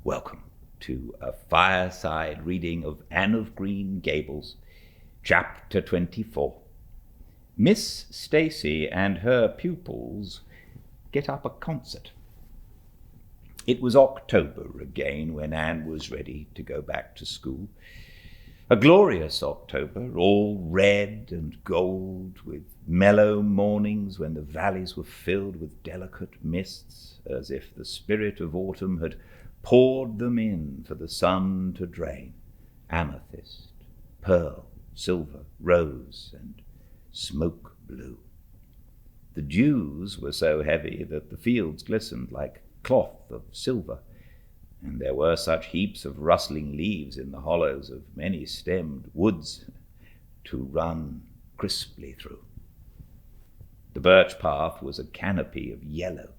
Welcome to a fireside reading of Anne of Green Gables, Chapter 24. Miss Stacy and her pupils get up a concert. It was October again when Anne was ready to go back to school. A glorious October, all red and gold, with mellow mornings when the valleys were filled with delicate mists, as if the spirit of autumn had poured them in for the sun to drain. Amethyst, pearl, silver, rose, and smoke blue. The dews were so heavy that the fields glistened like cloth of silver, and there were such heaps of rustling leaves in the hollows of many-stemmed woods to run crisply through. The birch path was a canopy of yellow,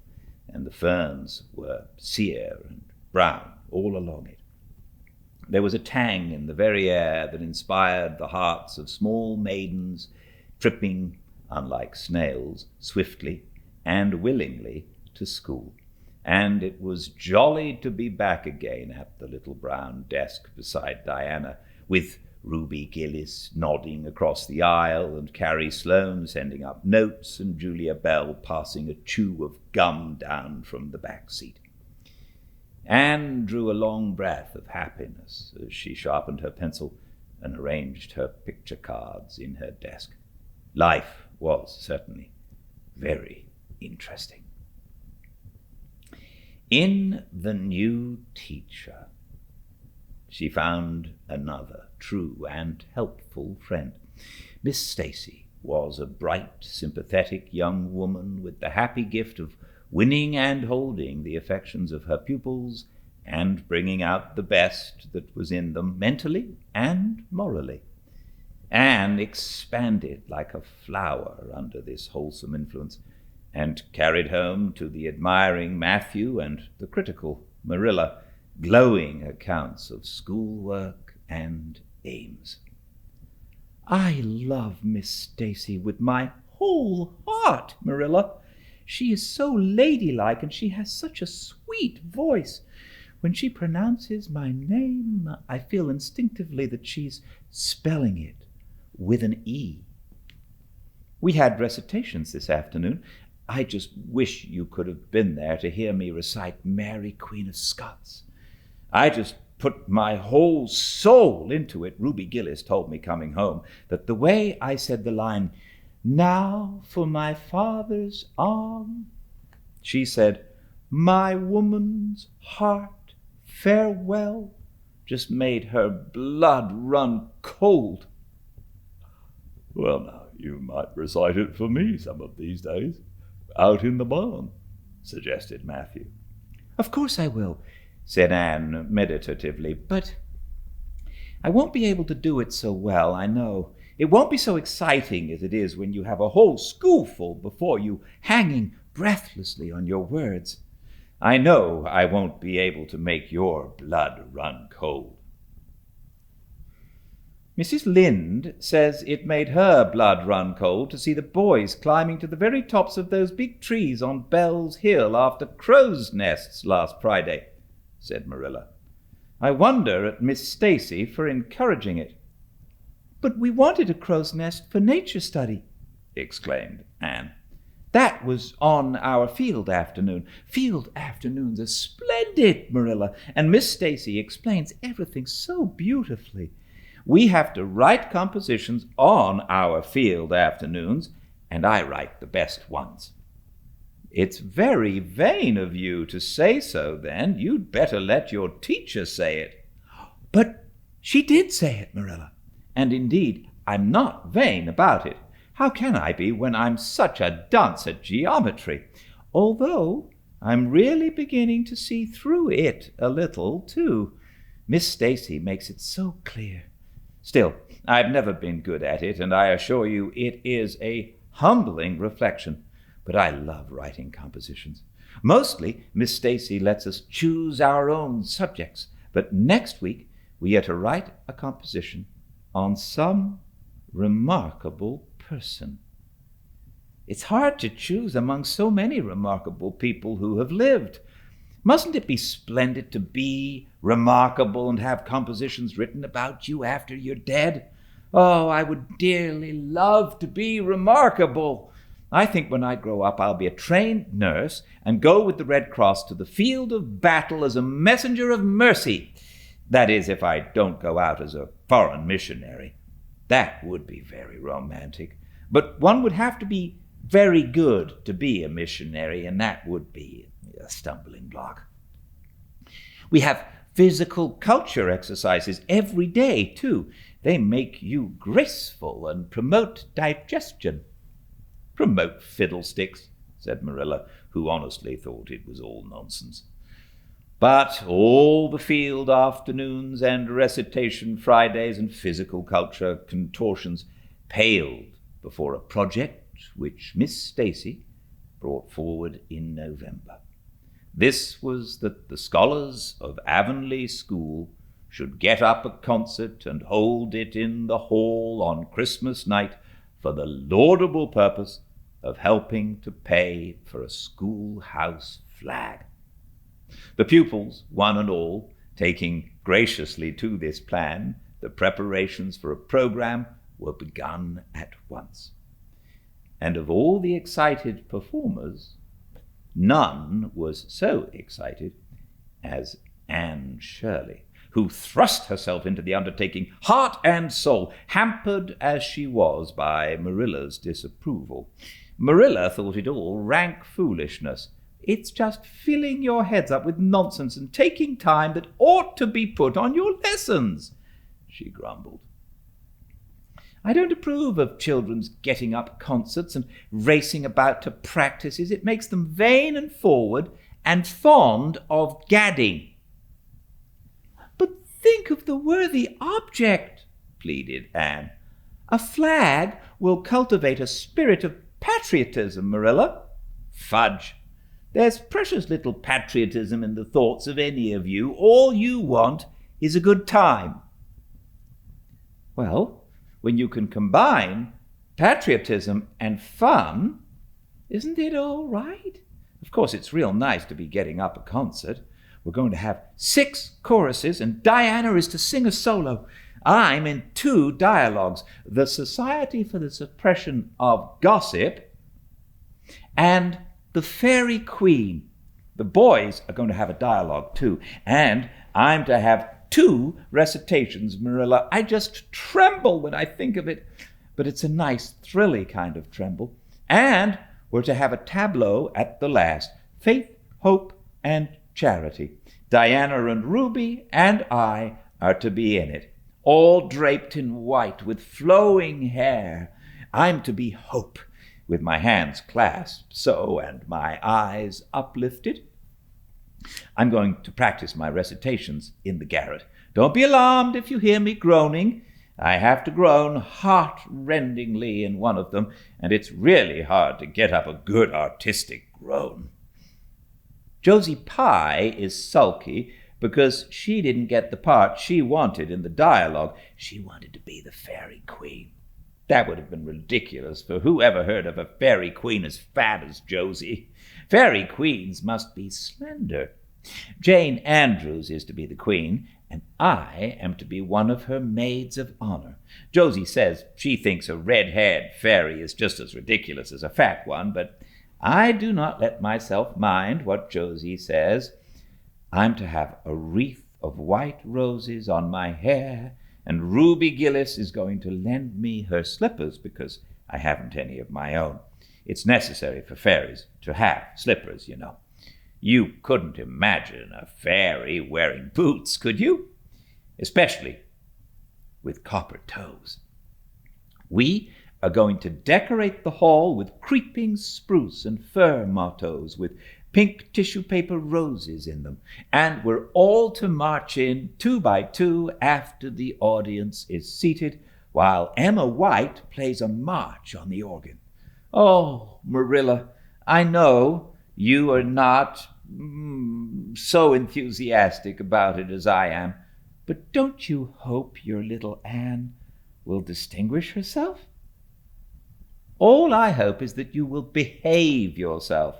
and the ferns were sere and brown all along it. There was a tang in the very air that inspired the hearts of small maidens tripping, unlike snails, swiftly and willingly to school. And it was jolly to be back again at the little brown desk beside Diana, with Ruby Gillis nodding across the aisle, and Carrie Sloane sending up notes, and Julia Bell passing a chew of gum down from the back seat. Anne drew a long breath of happiness as she sharpened her pencil and arranged her picture cards in her desk. Life was certainly very interesting. In the new teacher, she found another true and helpful friend. Miss Stacy was a bright, sympathetic young woman with the happy gift of winning and holding the affections of her pupils and bringing out the best that was in them mentally and morally. Anne expanded like a flower under this wholesome influence, and carried home to the admiring Matthew and the critical Marilla glowing accounts of schoolwork and aims. "I love Miss Stacy with my whole heart, Marilla. She is so ladylike, and she has such a sweet voice. When she pronounces my name, I feel instinctively that she's spelling it with an E. We had recitations this afternoon. I just wish you could have been there to hear me recite Mary, Queen of Scots. I just put my whole soul into it. Ruby Gillis told me coming home that the way I said the line, 'Now for my father's arm,' she said, 'My woman's heart, farewell,' just made her blood run cold." "Well, now, you might recite it for me some of these days, out in the barn," suggested Matthew. "Of course I will," said Anne meditatively, "but I won't be able to do it so well, I know. It won't be so exciting as it is when you have a whole schoolful before you hanging breathlessly on your words. I know I won't be able to make your blood run cold." Mrs. Lynde says it made her blood run cold to see the boys climbing to the very tops of those big trees on Bell's Hill after crow's nests last Friday, said Marilla. "I wonder at Miss Stacy for encouraging it." "But we wanted a crow's nest for nature study," exclaimed Anne. "That was on our field afternoon. Field afternoons are splendid, Marilla, and Miss Stacy explains everything so beautifully. We have to write compositions on our field afternoons, and I write the best ones." "It's very vain of you to say so, then. You'd better let your teacher say it." "But she did say it, Marilla. And indeed, I'm not vain about it. How can I be when I'm such a dunce at geometry? Although I'm really beginning to see through it a little, too. Miss Stacy makes it so clear. Still, I've never been good at it, and I assure you it is a humbling reflection. But I love writing compositions. Mostly, Miss Stacy lets us choose our own subjects, but next week we are to write a composition on some remarkable person. It's hard to choose among so many remarkable people who have lived. Mustn't it be splendid to be remarkable and have compositions written about you after you're dead? Oh, I would dearly love to be remarkable. I think when I grow up, I'll be a trained nurse and go with the Red Cross to the field of battle as a messenger of mercy. That is, if I don't go out as a foreign missionary. That would be very romantic. But one would have to be very good to be a missionary, and that would be a stumbling block. We have physical culture exercises every day, too. They make you graceful and promote digestion. Promote fiddlesticks, said Marilla, who honestly thought it was all nonsense. But all the field afternoons and recitation Fridays and physical culture contortions paled before a project which Miss Stacy brought forward in November. This was that the scholars of Avonlea School should get up a concert and hold it in the hall on Christmas night for the laudable purpose of helping to pay for a schoolhouse flag. The pupils, one and all, taking graciously to this plan, the preparations for a program were begun at once. And of all the excited performers, none was so excited as Anne Shirley, who thrust herself into the undertaking, heart and soul, hampered as she was by Marilla's disapproval. Marilla thought it all rank foolishness. It's just filling your heads up with nonsense and taking time that ought to be put on your lessons, she grumbled. I don't approve of children's getting up concerts and racing about to practices. It makes them vain and forward and fond of gadding. But think of the worthy object, pleaded Anne. A flag will cultivate a spirit of patriotism, Marilla. Fudge! There's precious little patriotism in the thoughts of any of you. All you want is a good time. Well, when you can combine patriotism and fun, isn't it all right? Of course, it's real nice to be getting up a concert. We're going to have 6 choruses, and Diana is to sing a solo. I'm in 2 dialogues, the Society for the Suppression of Gossip and the Fairy Queen. The boys are going to have a dialogue too, and I'm to have 2 recitations, Marilla. I just tremble when I think of it, but it's a nice, thrilly kind of tremble. And we're to have a tableau at the last, Faith, Hope, and Charity. Diana and Ruby and I are to be in it, all draped in white with flowing hair. I'm to be Hope, with my hands clasped so and my eyes uplifted. I'm going to practice my recitations in the garret. Don't be alarmed if you hear me groaning. I have to groan heart-rendingly in one of them, and it's really hard to get up a good artistic groan. Josie Pye is sulky because she didn't get the part she wanted in the dialogue. She wanted to be the Fairy Queen. That would have been ridiculous, for who ever heard of a fairy queen as fat as Josie? Fairy queens must be slender. Jane Andrews is to be the queen, and I am to be one of her maids of honor. Josie says she thinks a red-haired fairy is just as ridiculous as a fat one, but I do not let myself mind what Josie says. I'm to have a wreath of white roses on my hair, and Ruby Gillis is going to lend me her slippers because I haven't any of my own. It's necessary for fairies to have slippers, you know. You couldn't imagine a fairy wearing boots, could you? Especially with copper toes. We are going to decorate the hall with creeping spruce and fir mottos with pink tissue paper roses in them, and we're all to march in 2 by 2 after the audience is seated, while Emma White plays a march on the organ. Oh, Marilla, I know you are not so enthusiastic about it as I am, but don't you hope your little Anne will distinguish herself? All I hope is that you will behave yourself.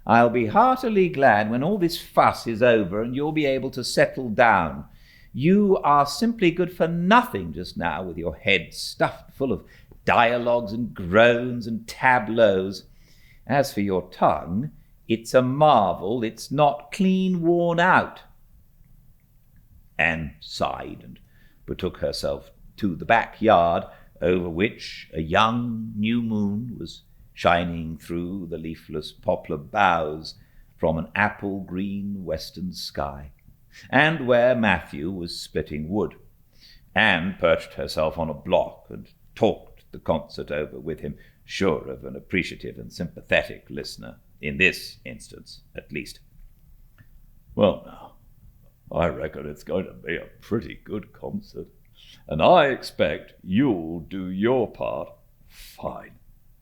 I'll be heartily glad when all this fuss is over and you'll be able to settle down. You are simply good for nothing just now, with your head stuffed full of dialogues and groans and tableaus. As for your tongue, it's a marvel it's not clean worn out." Anne sighed and betook herself to the backyard, over which a young new moon was shining through the leafless poplar boughs from an apple-green western sky, and where Matthew was splitting wood. Anne perched herself on a block and talked the concert over with him, sure of an appreciative and sympathetic listener, in this instance at least. "Well, now, I reckon it's going to be a pretty good concert, and I expect you'll do your part fine,"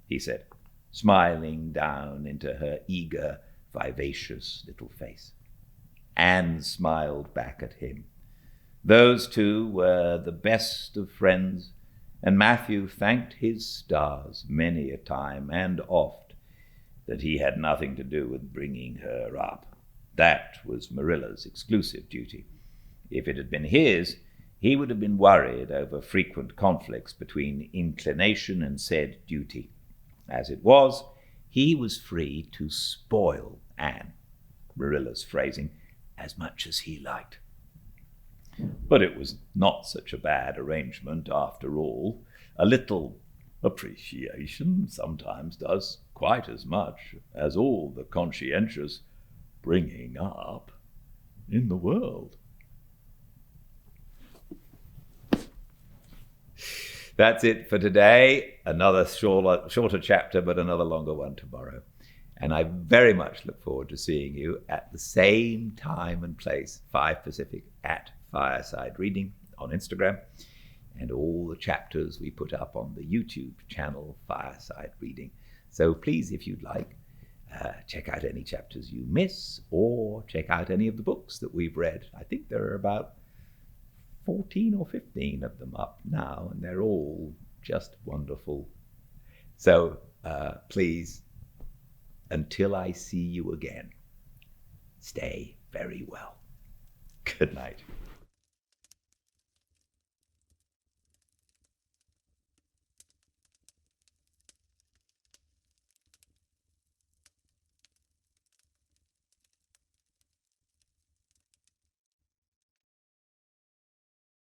he said, smiling down into her eager, vivacious little face. Anne smiled back at him. Those two were the best of friends, and Matthew thanked his stars many a time and oft that he had nothing to do with bringing her up. That was Marilla's exclusive duty. If it had been his, he would have been worried over frequent conflicts between inclination and said duty. As it was, he was free to spoil Anne, Marilla's phrasing, as much as he liked. But it was not such a bad arrangement after all. A little appreciation sometimes does quite as much as all the conscientious bringing up in the world. That's it for today. Another shorter chapter, but another longer one tomorrow. And I very much look forward to seeing you at the same time and place, 5 Pacific, at Fireside Reading on Instagram, and all the chapters we put up on the YouTube channel, Fireside Reading. So please, if you'd like, check out any chapters you miss, or check out any of the books that we've read. I think there are about 14 or 15 of them up now, and they're all just wonderful. So please, until I see you again, stay very well. Good night.